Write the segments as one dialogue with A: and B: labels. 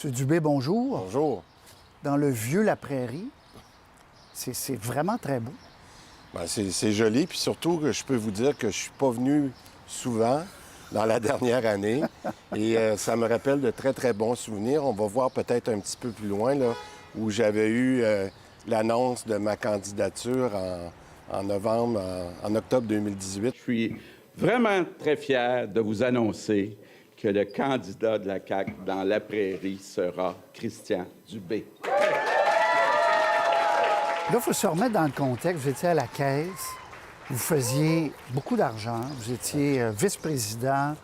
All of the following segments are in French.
A: M. Dubé, bonjour.
B: Bonjour.
A: Dans le vieux La Prairie, c'est vraiment très beau.
B: Ben, c'est joli, puis surtout que je peux vous dire que je suis pas venu souvent dans la dernière année et ça me rappelle de très, très bons souvenirs. On va voir peut-être un petit peu plus loin, là, où j'avais eu l'annonce de ma candidature en octobre 2018.
C: Je suis vraiment très fier de vous annoncer que le candidat de la CAQ dans La Prairie sera Christian Dubé.
A: Là, il faut se remettre dans le contexte. Vous étiez à la Caisse, vous faisiez beaucoup d'argent, vous étiez vice-président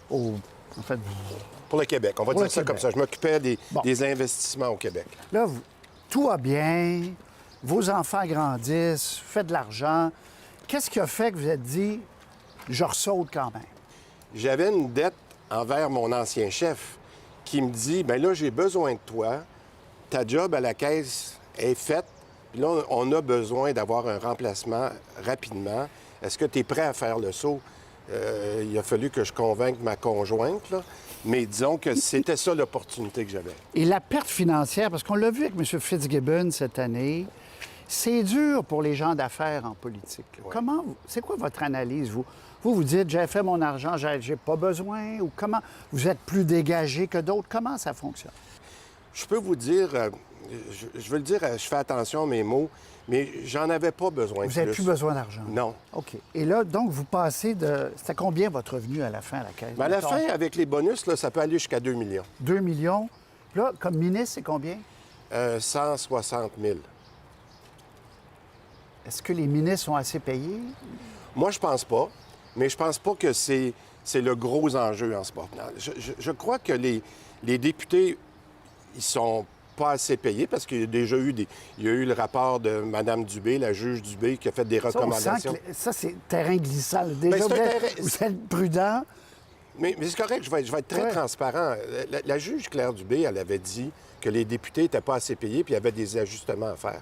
A: au... En fait,
B: Pour le Québec, on va
A: Pour
B: dire
A: le
B: ça
A: Québec.
B: comme ça. Je m'occupais des
A: Bon.
B: investissements au Québec.
A: là, tout va bien, vos enfants grandissent, vous faites de l'argent. Qu'est-ce qui a fait que vous êtes dit, je ressaute quand même?
B: J'avais une dette envers mon ancien chef qui me dit, bien là, j'ai besoin de toi. Ta job à la caisse est faite. Puis là, on a besoin d'avoir un remplacement rapidement. Est-ce que tu es prêt à faire le saut? Il a fallu que je convainque ma conjointe, là. Mais disons que c'était ça l'opportunité que j'avais.
A: Et la perte financière, parce qu'on l'a vu avec M. Fitzgibbon cette année, c'est dur pour les gens d'affaires en politique. Là. Comment c'est quoi votre analyse, vous? Vous dites, j'ai fait mon argent, j'ai pas besoin, ou comment vous êtes plus dégagé que d'autres? Comment ça fonctionne?
B: Je peux vous dire, je veux le dire, je fais attention à mes mots, mais j'en avais pas besoin de
A: Vous n'avez
B: plus.
A: plus besoin d'argent?
B: Non.
A: OK. Et là, donc, vous passez de... C'était combien votre revenu à la fin à la caisse?
B: Mais à la
A: Mettons,
B: fin, avec les bonus, là, ça peut aller jusqu'à 2 millions.
A: 2 millions. Là, comme ministre, c'est combien?
B: 160 000.
A: Est-ce que les ministres sont assez payés?
B: Moi, je pense pas, mais je pense pas que c'est le gros enjeu en ce moment. Je crois que les députés, ils sont pas assez payés parce qu'il y a déjà eu il y a eu le rapport de Mme Dubé, la juge Dubé, qui a fait des
A: Ça, on sent
B: recommandations.
A: que ça, c'est terrain glissant. là. Déjà,
B: Ben, c'est un
A: vous êtes-
B: terrain-
A: vous êtes prudent.
B: Mais c'est correct, je vais être très
A: Ouais.
B: transparent. La juge Claire Dubé, elle avait dit que les députés n'étaient pas assez payés puis il y avait des ajustements à faire.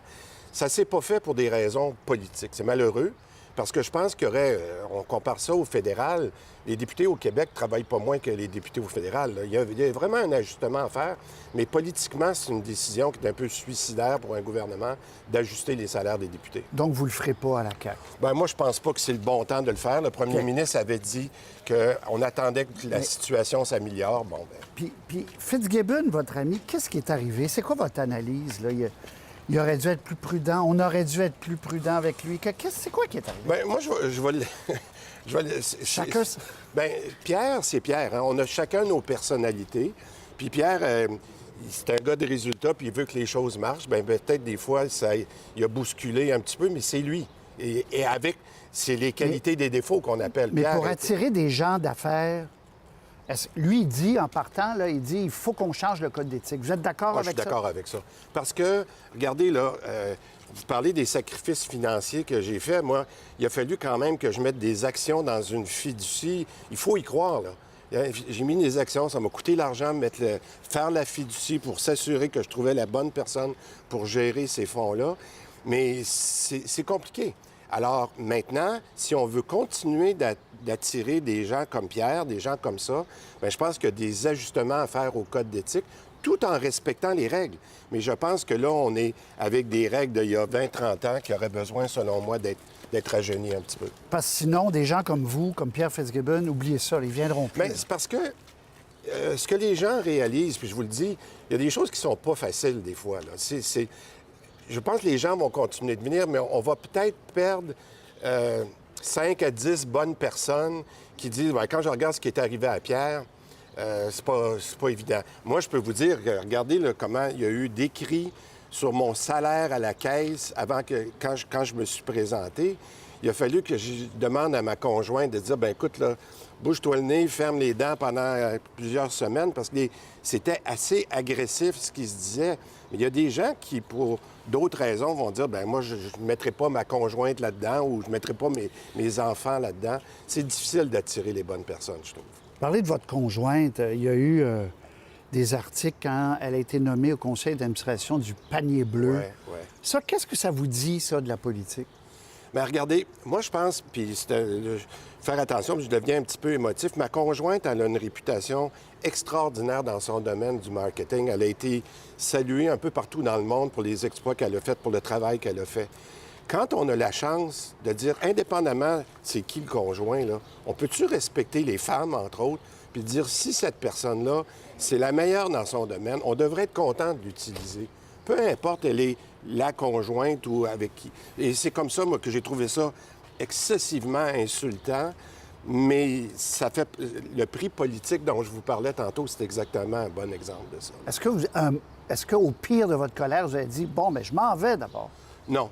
B: Ça s'est pas fait pour des raisons politiques. C'est malheureux parce que je pense qu'il y aurait, on compare ça au fédéral, les députés au Québec ne travaillent pas moins que les députés au fédéral. Là. Il y a vraiment un ajustement à faire, mais politiquement, c'est une décision qui est un peu suicidaire pour un gouvernement d'ajuster les salaires des députés.
A: Donc, vous le ferez pas à la CAQ.
B: Ben moi, je pense pas que c'est le bon temps de le faire. Le premier
A: OK.
B: ministre avait dit qu'on attendait que la situation s'améliore. Bon, ben,
A: Puis Fitzgibbon, votre ami, qu'est-ce qui est arrivé? C'est quoi votre analyse? Là? Il aurait dû être plus prudent. On aurait dû être plus prudent avec lui. C'est quoi qui est arrivé?
B: ben moi, je vais le... je vais le-
A: Chacun...
B: Ben, Pierre, c'est Pierre. Hein. On a chacun nos personnalités. Puis Pierre, c'est un gars de résultats, puis il veut que les choses marchent. Ben peut-être des fois, il a bousculé un petit peu, mais c'est lui. Et avec, c'est les qualités des défauts qu'on appelle.
A: Mais
B: Pierre
A: pour
B: était-
A: attirer des gens d'affaires, lui, il dit, en partant, là, il dit, il faut qu'on change le code d'éthique. Vous êtes d'accord
B: Moi, je
A: avec
B: suis
A: ça?
B: d'accord avec ça. Parce que, regardez, là, vous parlez des sacrifices financiers que j'ai faits. Moi, il a fallu quand même que je mette des actions dans une fiducie. Il faut y croire, là. J'ai mis des actions, ça m'a coûté l'argent de faire la fiducie pour s'assurer que je trouvais la bonne personne pour gérer ces fonds-là. Mais c'est compliqué. Alors maintenant, si on veut continuer d'attirer des gens comme Pierre, des gens comme ça, bien, je pense qu'il y a des ajustements à faire au code d'éthique, tout en respectant les règles. Mais je pense que là, on est avec des règles d'il y a 20-30 ans qui auraient besoin, selon moi, d'être rajeunis un petit peu.
A: Parce que sinon, des gens comme vous, comme Pierre Fitzgibbon, oubliez ça, ils viendront plus.
B: Bien, c'est parce que ce que les gens réalisent, puis je vous le dis, il y a des choses qui sont pas faciles des fois. Là. Je pense que les gens vont continuer de venir, mais on va peut-être perdre 5 à 10 bonnes personnes qui disent ben, quand je regarde ce qui est arrivé à Pierre, c'est pas évident. Moi, je peux vous dire que regardez là, comment il y a eu d'écrits sur mon salaire à la caisse quand je me suis présenté. Il a fallu que je demande à ma conjointe de dire ben écoute, là, bouge-toi le nez, ferme les dents pendant plusieurs semaines parce que c'était assez agressif ce qui se disait. Mais il y a des gens qui, pour d'autres raisons, vont dire ben moi, je ne mettrai pas ma conjointe là-dedans ou je ne mettrai pas mes enfants là-dedans. C'est difficile d'attirer les bonnes personnes, je trouve.
A: Parlez de votre conjointe. Il y a eu des articles quand elle a été nommée au conseil d'administration du panier bleu.
B: Ouais, ouais.
A: Ça, qu'est-ce que ça vous dit, ça, de la politique?
B: Mais regardez, moi, je pense, puis faire attention, je deviens un petit peu émotif. Ma conjointe, elle a une réputation extraordinaire dans son domaine du marketing. Elle a été saluée un peu partout dans le monde pour les exploits qu'elle a faits, pour le travail qu'elle a fait. Quand on a la chance de dire, indépendamment c'est qui le conjoint, là, on peut-tu respecter les femmes, entre autres, puis dire si cette personne-là, c'est la meilleure dans son domaine, on devrait être content de l'utiliser. Peu importe, elle est la conjointe ou avec qui. Et c'est comme ça, moi, que j'ai trouvé ça excessivement insultant, mais ça fait... Le prix politique dont je vous parlais tantôt, c'est exactement un bon exemple de ça.
A: Est-ce qu'au pire de votre colère, vous avez dit, bon, mais je m'en vais d'abord?
B: Non.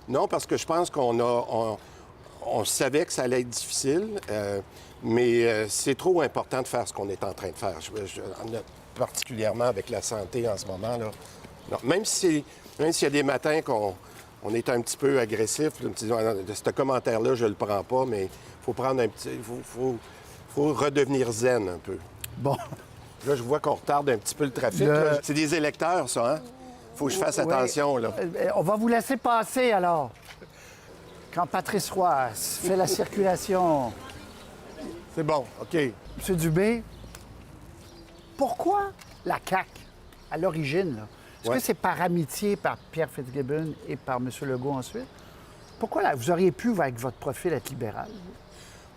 B: Non, parce que je pense on savait que ça allait être difficile, mais c'est trop important de faire ce qu'on est en train de faire, particulièrement avec la santé en ce moment. Là. Non, même s'il y a des matins qu'on est un petit peu agressif, ce commentaire-là, je le prends pas, mais il faut prendre un petit... faut redevenir zen un peu.
A: Bon.
B: Là, je vois qu'on retarde un petit peu le trafic. C'est des électeurs, ça, hein? Faut que je fasse attention, là.
A: On va vous laisser passer, alors. Quand Patrice Roy fait la circulation.
B: C'est bon, OK.
A: M. Dubé, pourquoi la CAQ, à l'origine, là? Est-ce que c'est par amitié par Pierre Fitzgibbon et par M. Legault ensuite? Pourquoi là, vous auriez pu, avec votre profil, être libéral?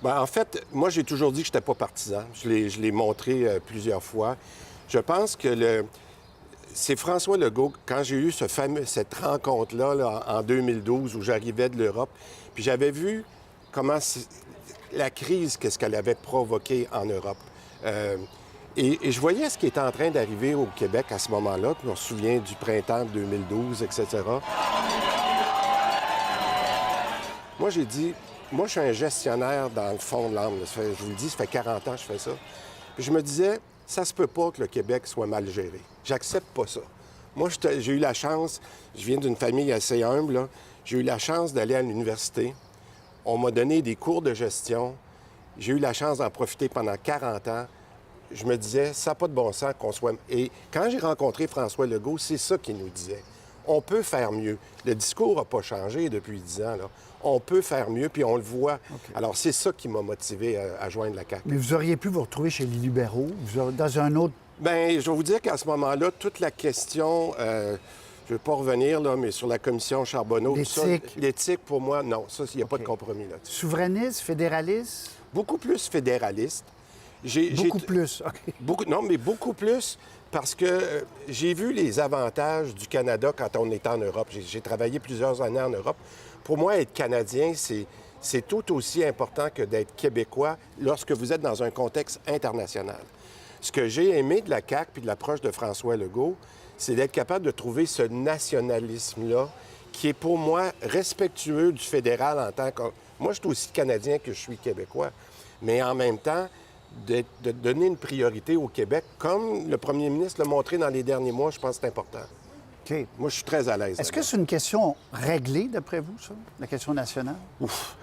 B: Bien, en fait, moi, j'ai toujours dit que je n'étais pas partisan. Je l'ai montré plusieurs fois. Je pense que c'est François Legault, quand j'ai eu cette rencontre-là là, en 2012, où j'arrivais de l'Europe, puis j'avais vu comment la crise, qu'est-ce qu'elle avait provoqué en Europe. Et je voyais ce qui était en train d'arriver au Québec à ce moment-là, puis on se souvient du printemps de 2012, etc. Moi, j'ai dit, moi, je suis un gestionnaire dans le fond de l'âme. Je vous le dis, ça fait 40 ans que je fais ça. Puis je me disais, ça se peut pas que le Québec soit mal géré. J'accepte pas ça. Moi, j'ai eu la chance, je viens d'une famille assez humble, là. J'ai eu la chance d'aller à l'université. On m'a donné des cours de gestion. J'ai eu la chance d'en profiter pendant 40 ans. Je me disais, ça n'a pas de bon sens qu'on soit... Et quand j'ai rencontré François Legault, c'est ça qu'il nous disait. On peut faire mieux. Le discours n'a pas changé depuis 10 ans, là. On peut faire mieux, puis on le voit. Okay. Alors, c'est ça qui m'a motivé à joindre la CAQ.
A: Mais vous auriez pu vous retrouver chez les libéraux, dans un autre...
B: Bien, je vais vous dire qu'à ce moment-là, toute la question... je ne veux pas revenir, là, mais sur la commission Charbonneau...
A: L'éthique?
B: L'éthique, pour moi, non. Ça, il n'y a pas de compromis là-dessus.
A: Souverainiste, fédéraliste?
B: Beaucoup plus fédéraliste.
A: Beaucoup plus, OK.
B: Non, mais beaucoup plus parce que j'ai vu les avantages du Canada quand on est en Europe. J'ai travaillé plusieurs années en Europe. Pour moi, être Canadien, c'est tout aussi important que d'être Québécois lorsque vous êtes dans un contexte international. Ce que j'ai aimé de la CAQ puis de l'approche de François Legault, c'est d'être capable de trouver ce nationalisme-là qui est pour moi respectueux du fédéral en tant que... Moi, je suis aussi Canadien que je suis Québécois, mais en même temps, de donner une priorité au Québec, comme le premier ministre l'a montré dans les derniers mois, je pense que c'est important.
A: OK.
B: Moi, je suis très à l'aise.
A: Est-ce que c'est une question réglée, d'après vous, ça, la question nationale?
B: Ouf!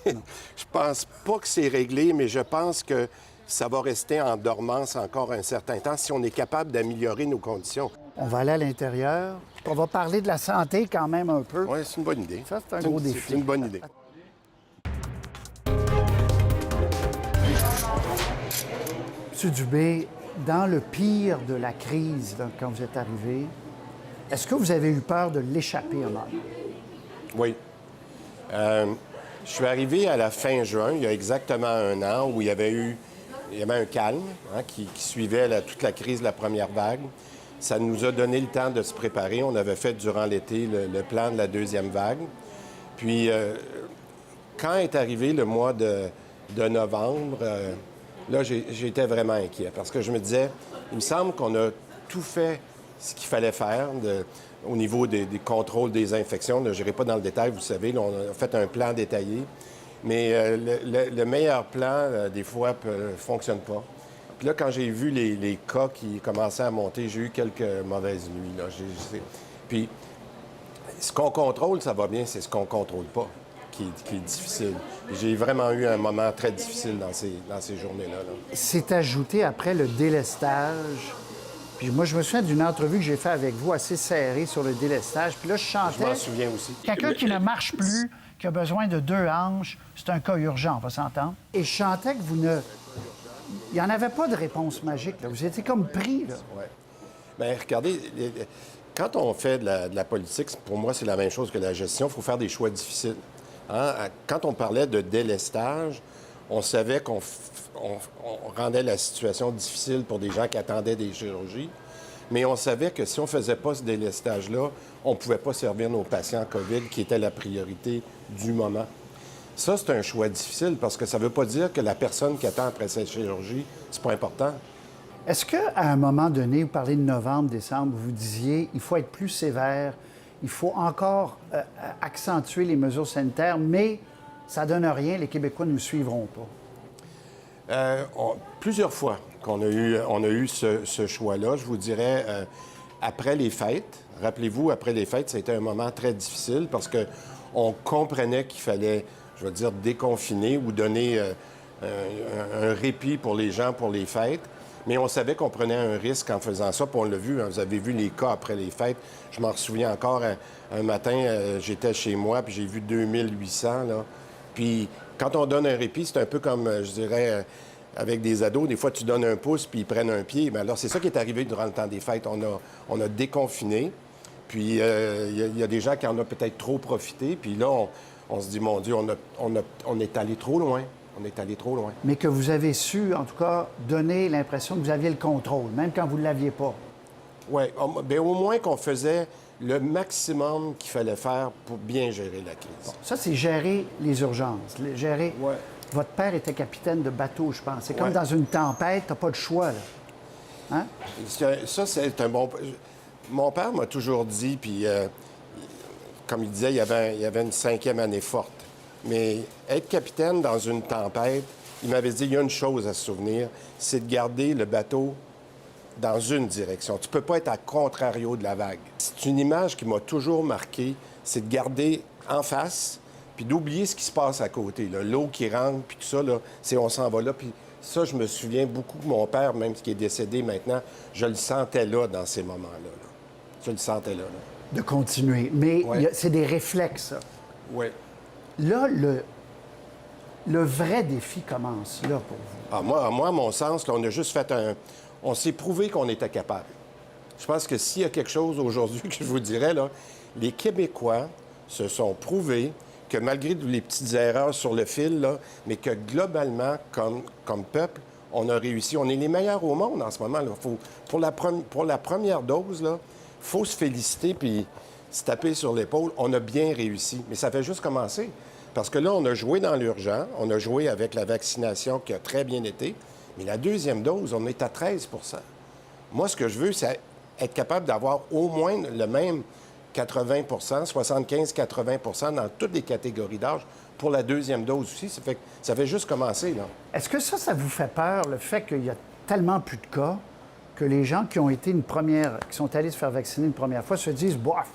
B: Je pense pas que c'est réglé, mais je pense que ça va rester en dormance encore un certain temps si on est capable d'améliorer nos conditions.
A: On va aller à l'intérieur. On va parler de la santé quand même un peu.
B: Oui, c'est une bonne idée.
A: Ça, c'est un gros défi.
B: C'est une bonne idée.
A: M. Dubé, dans le pire de la crise, quand vous êtes arrivé, est-ce que vous avez eu peur de l'échapper à mal?
B: Oui. Je suis arrivé à la fin juin, il y a exactement un an, où il y avait un calme qui suivait toute la crise de la première vague. Ça nous a donné le temps de se préparer. On avait fait durant l'été le plan de la deuxième vague. Puis, quand est arrivé le mois de novembre, là, j'étais vraiment inquiet parce que je me disais, il me semble qu'on a tout fait ce qu'il fallait faire au niveau des contrôles des infections. Je n'irai pas dans le détail, vous savez, là, on a fait un plan détaillé. Mais le meilleur plan, des fois, ne fonctionne pas. Puis là, quand j'ai vu les cas qui commençaient à monter, j'ai eu quelques mauvaises nuits. Là. Puis, ce qu'on contrôle, ça va bien, c'est ce qu'on ne contrôle pas qui est difficile. J'ai vraiment eu un moment très difficile dans ces journées-là. Là.
A: C'est ajouté après le délestage. Puis moi, je me souviens d'une entrevue que j'ai faite avec vous assez serrée sur le délestage. Puis là, je chantais...
B: Je m'en souviens aussi.
A: Quelqu'un qui ne marche plus, qui a besoin de 2 hanches, c'est un cas urgent, on va s'entendre. Et je sentais que vous ne... Il n'y en avait pas de réponse magique, là. Vous étiez comme pris, là.
B: Oui. Bien, regardez, quand on fait de la politique, pour moi, c'est la même chose que la gestion. Il faut faire des choix difficiles. Hein? Quand on parlait de délestage, on savait qu'on rendait la situation difficile pour des gens qui attendaient des chirurgies. Mais on savait que si on ne faisait pas ce délestage-là, on ne pouvait pas servir nos patients COVID, qui était la priorité du moment. Ça, c'est un choix difficile parce que ça ne veut pas dire que la personne qui attend après cette chirurgie, c'est pas important.
A: Est-ce qu'à un moment donné, vous parlez de novembre, décembre, vous disiez il faut être plus sévère, il faut encore accentuer les mesures sanitaires, mais ça ne donne rien, les Québécois ne nous suivront pas?
B: Plusieurs fois qu'on a eu ce choix-là, je vous dirais, après les fêtes. Rappelez-vous, après les fêtes, ça a été un moment très difficile parce qu'on comprenait qu'il fallait, je veux dire, déconfiner ou donner un répit pour les gens pour les fêtes. Mais on savait qu'on prenait un risque en faisant ça, puis on l'a vu. Hein, vous avez vu les cas après les fêtes. Je m'en souviens encore, un matin, j'étais chez moi, puis j'ai vu 2800, là. Puis quand on donne un répit, c'est un peu comme, je dirais, avec des ados. Des fois, tu donnes un pouce, puis ils prennent un pied. Mais alors, c'est ça qui est arrivé durant le temps des fêtes. On a déconfiné. Puis il y a des gens qui en ont peut-être trop profité. Puis là, on se dit, mon Dieu, on est allé trop loin. On est allé trop loin.
A: Mais que vous avez su, en tout cas, donner l'impression que vous aviez le contrôle, même quand vous ne l'aviez pas.
B: Oui. Bien, au moins qu'on faisait le maximum qu'il fallait faire pour bien gérer la crise.
A: Bon, ça, c'est gérer les urgences. Gérer...
B: Ouais.
A: Votre père était capitaine de bateau, je pense. C'est comme
B: Ouais.
A: dans une tempête, tu n'as pas de choix, là. Hein?
B: Ça, c'est un bon... Mon père m'a toujours dit, puis comme il disait, il y avait une 5e année forte. Mais être capitaine dans une tempête, il m'avait dit, il y a une chose à se souvenir, c'est de garder le bateau dans une direction. Tu peux pas être à contrario de la vague. C'est une image qui m'a toujours marqué, c'est de garder en face, puis d'oublier ce qui se passe à côté. L'eau qui rentre, puis tout ça, là, on s'en va là. Puis ça, je me souviens beaucoup que mon père, même qui est décédé maintenant, je le sentais là dans ces moments-là. Là. Je le sentais là.
A: De continuer. Mais
B: Ouais.
A: c'est des réflexes, ça.
B: Oui.
A: Là, le vrai défi commence là pour vous.
B: Ah, moi, à mon sens, là, on a juste fait on s'est prouvé qu'on était capable. Je pense que s'il y a quelque chose aujourd'hui que je vous dirais, là, les Québécois se sont prouvés que malgré les petites erreurs sur le fil, là, mais que globalement, comme peuple, on a réussi. On est les meilleurs au monde en ce moment. Là. Pour la première dose, il faut se féliciter puis se taper sur l'épaule. On a bien réussi. Mais ça fait juste commencer. Parce que là, on a joué dans l'urgent. On a joué avec la vaccination qui a très bien été. Mais la deuxième dose, on est à 13 %. Moi, ce que je veux, c'est être capable d'avoir au moins le même 80 75-80 dans toutes les catégories d'âge pour la deuxième dose aussi. Ça fait juste commencer, là.
A: Est-ce que ça vous fait peur, le fait qu'il y a tellement plus de cas, que les gens qui ont été qui sont allés se faire vacciner une première fois se disent, bof,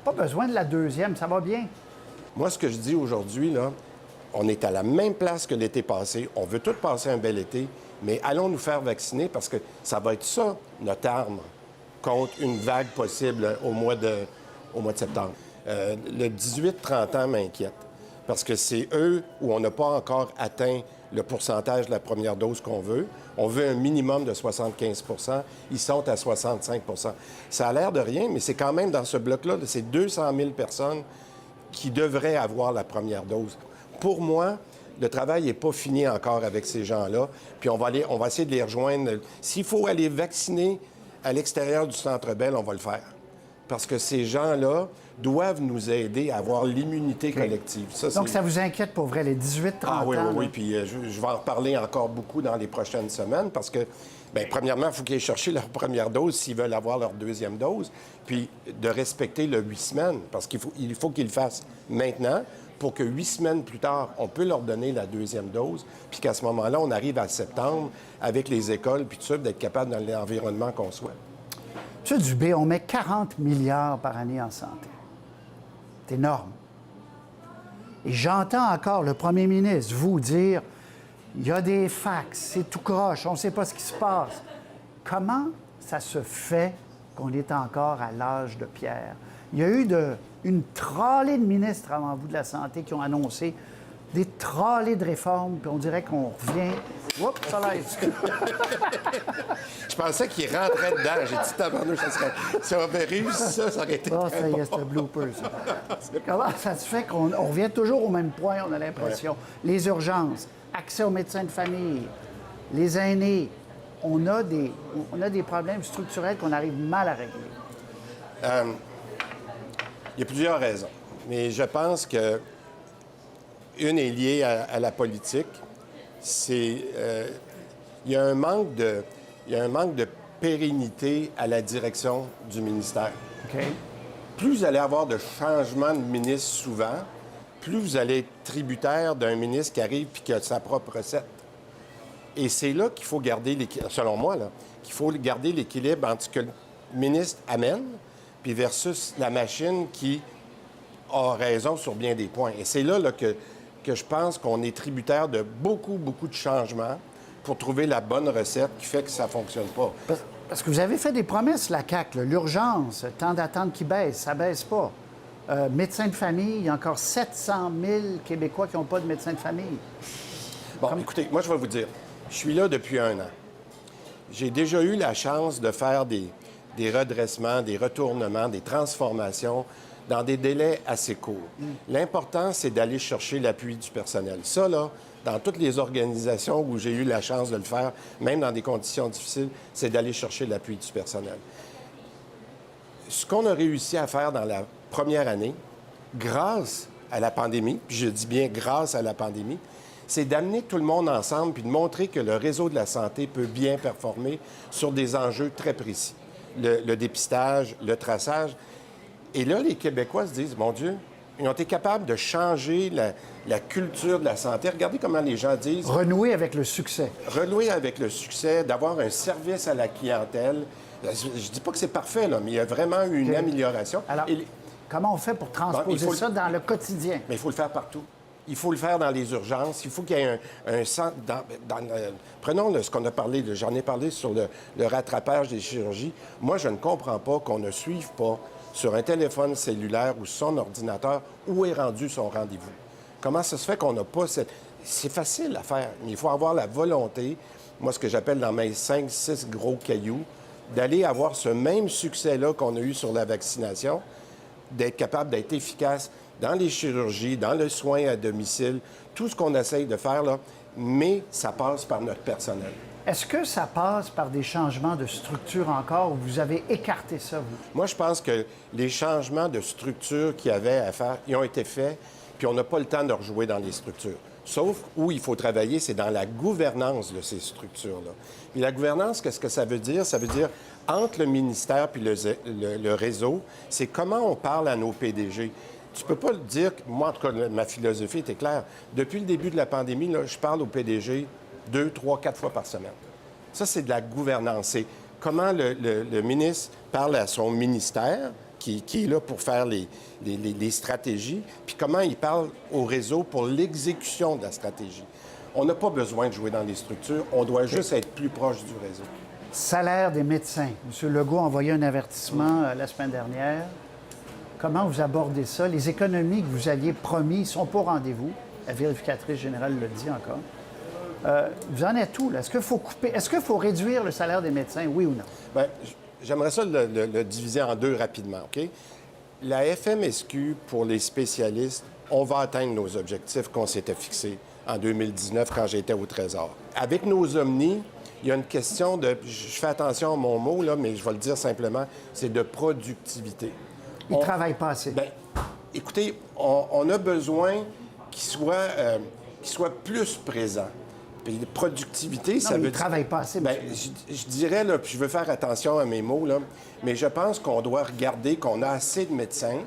A: pas besoin de la deuxième, ça va bien?
B: Moi, ce que je dis aujourd'hui, là, on est à la même place que l'été passé. On veut tous passer un bel été, mais allons nous faire vacciner parce que ça va être ça, notre arme, contre une vague possible au mois de septembre. Le 18-30 ans m'inquiète parce que c'est eux où on n'a pas encore atteint le pourcentage de la première dose qu'on veut. On veut un minimum de 75 %. Ils sont à 65 %. Ça a l'air de rien, mais c'est quand même dans ce bloc-là, c'est 200 000 personnes qui devraient avoir la première dose. Pour moi, le travail n'est pas fini encore avec ces gens-là. Puis on va essayer de les rejoindre. S'il faut aller vacciner à l'extérieur du Centre Bell, on va le faire. Parce que ces gens-là doivent nous aider à avoir l'immunité collective.
A: Donc, ça vous inquiète pour vrai, les 18-30 ans?
B: Oui. Puis je vais en reparler encore beaucoup dans les prochaines semaines parce que, bien, premièrement, il faut qu'ils aient cherché leur première dose s'ils veulent avoir leur deuxième dose. Puis de respecter le 8 semaines parce qu'il faut qu'ils le fassent maintenant pour que 8 semaines plus tard, on peut leur donner la deuxième dose. Puis qu'à ce moment-là, on arrive à septembre avec les écoles puis tout ça, d'être capable dans l'environnement qu'on souhaite.
A: M. Dubé, on met 40 milliards par année en santé. C'est énorme. Et j'entends encore le premier ministre vous dire il y a des fax, c'est tout croche, on ne sait pas ce qui se passe. Comment ça se fait qu'on est encore à l'âge de pierre? Il y a eu une trollée de ministres avant vous de la Santé qui ont annoncé des trollées de réformes, puis on dirait qu'on revient... Oups, ça l'aide.
B: Je pensais qu'il rentrait dedans. J'ai dit, tabarnouche, si on avait réussi ça, ça aurait été...
A: Ah, ça y est, c'est un blooper, ça. Comment ça se fait qu'on revient toujours au même point, on a l'impression? Ouais. Les urgences, accès aux médecins de famille, les aînés, on a des problèmes structurels qu'on arrive mal à régler.
B: Il y a plusieurs raisons. Mais je pense que une est liée à la politique. Il y a un manque de pérennité à la direction du ministère.
A: OK.
B: Plus vous allez avoir de changements de ministre souvent, plus vous allez être tributaire d'un ministre qui arrive et qui a sa propre recette. Et c'est là qu'il faut garder l'équilibre, selon moi, là, qu'il faut garder l'équilibre entre ce que le ministre amène puis versus la machine qui a raison sur bien des points. Et c'est là, que je pense qu'on est tributaire de beaucoup, beaucoup de changements pour trouver la bonne recette qui fait que ça ne fonctionne pas.
A: Parce que vous avez fait des promesses, la CAQ, là. L'urgence, temps d'attente qui baisse, ça ne baisse pas. Médecins de famille, il y a encore 700 000 Québécois qui n'ont pas de médecin de famille.
B: Bon, écoutez, moi, je vais vous dire, je suis là depuis 1 an. J'ai déjà eu la chance de faire des redressements, des retournements, des transformations dans des délais assez courts. L'important, c'est d'aller chercher l'appui du personnel. Ça, là, dans toutes les organisations où j'ai eu la chance de le faire, même dans des conditions difficiles, c'est d'aller chercher l'appui du personnel. Ce qu'on a réussi à faire dans la première année, grâce à la pandémie, puis je dis bien grâce à la pandémie, c'est d'amener tout le monde ensemble puis de montrer que le réseau de la santé peut bien performer sur des enjeux très précis. Le dépistage, le traçage. Et là, les Québécois se disent, mon Dieu, ils ont été capables de changer la culture de la santé. Regardez comment les gens disent...
A: Renouer avec le succès.
B: Renouer avec le succès, d'avoir un service à la clientèle. Je ne dis pas que c'est parfait, là, mais il y a vraiment eu une amélioration.
A: Alors, comment on fait pour transposer ça dans le quotidien?
B: Mais il faut le faire partout. Il faut le faire dans les urgences. Il faut qu'il y ait un centre... Prenons ce qu'on a parlé, j'en ai parlé sur le rattrapage des chirurgies. Moi, je ne comprends pas qu'on ne suive pas sur un téléphone cellulaire ou son ordinateur où est rendu son rendez-vous. Comment ça se fait qu'on n'a pas cette... C'est facile à faire, mais il faut avoir la volonté, moi, ce que j'appelle dans mes 5-6 gros cailloux, d'aller avoir ce même succès-là qu'on a eu sur la vaccination, d'être capable d'être efficace dans les chirurgies, dans le soin à domicile, tout ce qu'on essaye de faire, là, mais ça passe par notre personnel.
A: Est-ce que ça passe par des changements de structure encore ou vous avez écarté ça, vous?
B: Moi, je pense que les changements de structure qu'il y avait à faire, ils ont été faits, puis on n'a pas le temps de rejouer dans les structures. Sauf où il faut travailler, c'est dans la gouvernance de ces structures-là. Et la gouvernance, qu'est-ce que ça veut dire? Ça veut dire, entre le ministère puis le réseau, c'est comment on parle à nos PDG. Tu peux pas le dire... Moi, en tout cas, ma philosophie était claire. Depuis le début de la pandémie, là, je parle au PDG 2, 3, 4 fois par semaine. Ça, c'est de la gouvernance. C'est comment le ministre parle à son ministère, qui est là pour faire les stratégies, puis comment il parle au réseau pour l'exécution de la stratégie. On n'a pas besoin de jouer dans les structures. On doit juste être plus proche du réseau.
A: Salaire des médecins. M. Legault a envoyé un avertissement la semaine dernière. Comment vous abordez ça? Les économies que vous aviez promis ne sont pas au rendez-vous. La vérificatrice générale le dit encore. Vous en êtes où, là? Est-ce qu'il faut couper? Est-ce qu'il faut réduire le salaire des médecins, oui ou non?
B: Bien, j'aimerais ça le diviser en deux rapidement, OK? La FMSQ, pour les spécialistes, on va atteindre nos objectifs qu'on s'était fixés en 2019 quand j'étais au Trésor. Avec nos omnis, il y a une question de... Je fais attention à mon mot, là, mais je vais le dire simplement, c'est de productivité.
A: Ils ne travaillent pas assez.
B: Bien, écoutez, on a besoin qu'ils soient plus présents. Puis productivité, ça veut dire...
A: Ils ne travaillent pas assez.
B: Bien, je dirais, là, puis je veux faire attention à mes mots, là, mais je pense qu'on doit regarder qu'on a assez de médecins,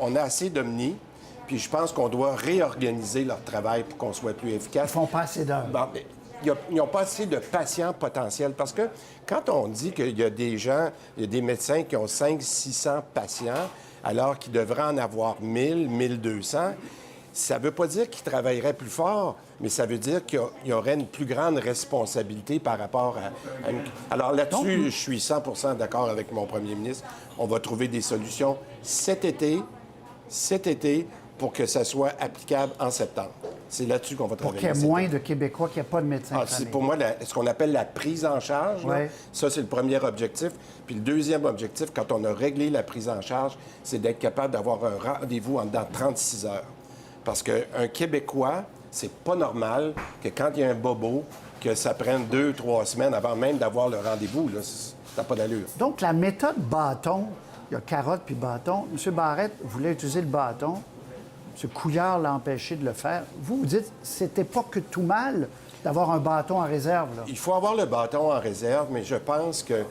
B: on a assez d'omnis, puis je pense qu'on doit réorganiser leur travail pour qu'on soit plus efficace.
A: Ils ne font pas assez d'heures.
B: Bon, ils n'ont pas assez de patients potentiels. Parce que quand on dit qu'il y a des gens, il y a des médecins qui ont 500-600 patients, alors qu'ils devraient en avoir 1000, 1200, Ça ne veut pas dire qu'ils travailleraient plus fort, mais ça veut dire qu'il y aurait une plus grande responsabilité par rapport à Alors là-dessus, je suis 100 d'accord avec mon premier ministre. On va trouver des solutions cet été, pour que ça soit applicable en septembre. C'est là-dessus qu'on va
A: Pour
B: travailler.
A: qu'il y ait moins de Québécois qui n'aient pas de médecin de
B: C'est
A: famille.
B: pour moi ce qu'on appelle la prise en charge. Là.
A: Ouais.
B: Ça, c'est le premier objectif. Puis le deuxième objectif, quand on a réglé la prise en charge, c'est d'être capable d'avoir un rendez-vous en dedans de 36 heures. Parce qu'un Québécois, c'est pas normal que quand il y a un bobo, que ça prenne 2-3 semaines avant même d'avoir le rendez-vous. Là, ça n'a pas d'allure.
A: Donc, la méthode bâton, il y a carotte puis bâton. M. Barrette voulait utiliser le bâton. M. Couillard l'a empêché de le faire. Vous dites, c'était pas que tout mal d'avoir un bâton en réserve, là.
B: Il faut avoir le bâton en réserve, mais je pense que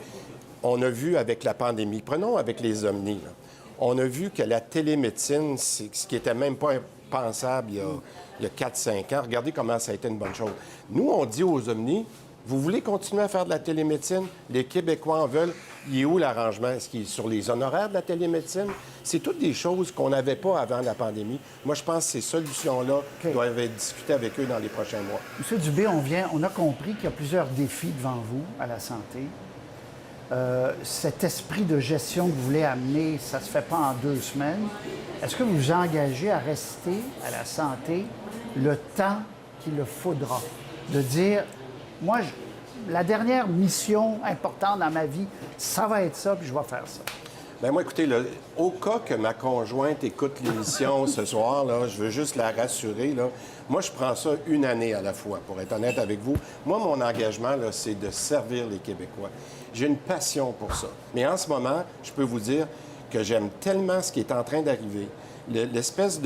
B: on a vu avec la pandémie, prenons avec les omnis, là. On a vu que la télémédecine, c'est ce qui était même pas impensable il y a 4-5 ans. Regardez comment ça a été une bonne chose. Nous, on dit aux omnis, vous voulez continuer à faire de la télémédecine? Les Québécois en veulent. Il est où l'arrangement? Est-ce qu'il est sur les honoraires de la télémédecine? C'est toutes des choses qu'on n'avait pas avant la pandémie. Moi, je pense que ces solutions-là doivent être discutées avec eux dans les prochains mois.
A: M. Dubé, on a compris qu'il y a plusieurs défis devant vous à la santé. Cet esprit de gestion que vous voulez amener, ça ne se fait pas en 2 semaines. Est-ce que vous vous engagez à rester à la santé le temps qu'il le faudra? De dire, moi, la dernière mission importante dans ma vie, ça va être ça, puis je vais faire ça.
B: Bien, moi, écoutez, là, au cas que ma conjointe écoute l'émission ce soir, là, je veux juste la rassurer. Là. Moi, je prends ça une année à la fois, pour être honnête avec vous. Moi, mon engagement, là, c'est de servir les Québécois. J'ai une passion pour ça. Mais en ce moment, je peux vous dire que j'aime tellement ce qui est en train d'arriver. L'espèce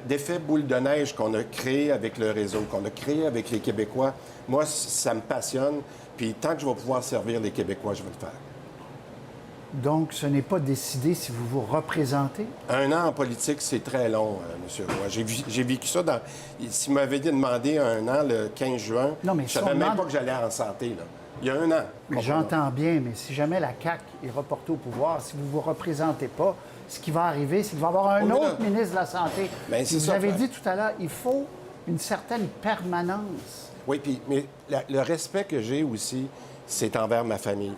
B: d'effet boule de neige qu'on a créé avec le réseau, qu'on a créé avec les Québécois, moi, ça me passionne. Puis tant que je vais pouvoir servir les Québécois, je vais le faire.
A: Donc, ce n'est pas décidé si vous vous représentez?
B: 1 an en politique, c'est très long, M. Roy. J'ai vécu ça dans... S'il m'avait demandé 1 an, le 15 juin,
A: non, mais
B: je savais même pas que j'allais en santé, là. Il y a 1 an.
A: Mais j'entends bien, mais si jamais la CAQ est reportée au pouvoir, si vous ne vous représentez pas, ce qui va arriver, c'est qu'il va y avoir un autre ministre de la Santé.
B: Bien,
A: vous avez dit tout à l'heure, il faut une certaine permanence.
B: Oui, puis mais le respect que j'ai aussi, c'est envers ma famille.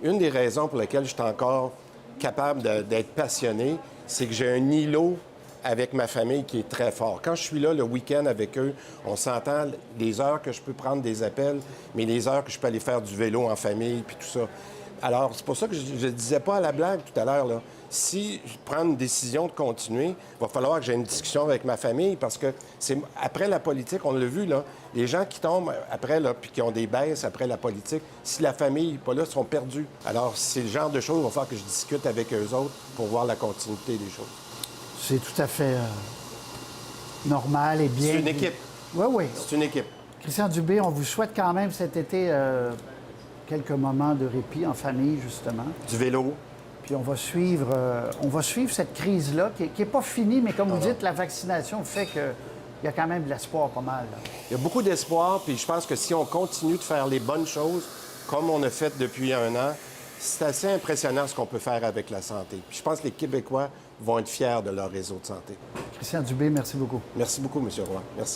B: Une des raisons pour lesquelles je suis encore capable d'être passionné, c'est que j'ai un îlot avec ma famille qui est très fort. Quand je suis là le week-end avec eux, on s'entend les heures que je peux prendre des appels, mais les heures que je peux aller faire du vélo en famille, puis tout ça. Alors, c'est pour ça que je ne disais pas à la blague tout à l'heure, là. Si je prends une décision de continuer, il va falloir que j'ai une discussion avec ma famille parce que c'est après la politique, on l'a vu, là, les gens qui tombent après, là, puis qui ont des baisses après la politique, si la famille n'est pas là, sont perdus. Alors, c'est le genre de choses qu'il va falloir que je discute avec eux autres pour voir la continuité des choses.
A: C'est tout à fait normal et bien.
B: C'est une équipe.
A: Oui, oui.
B: C'est une équipe.
A: Christian Dubé, on vous souhaite quand même cet été quelques moments de répit en famille, justement.
B: Du vélo.
A: Puis on va suivre cette crise-là, qui n'est pas finie, mais comme vous dites, la vaccination fait qu'il y a quand même de l'espoir pas mal, là.
B: Il y a beaucoup d'espoir, puis je pense que si on continue de faire les bonnes choses, comme on a fait depuis 1 an, c'est assez impressionnant ce qu'on peut faire avec la santé. Puis je pense que les Québécois vont être fiers de leur réseau de santé.
A: Christian Dubé, merci beaucoup.
B: Merci beaucoup, M. Roy. Merci.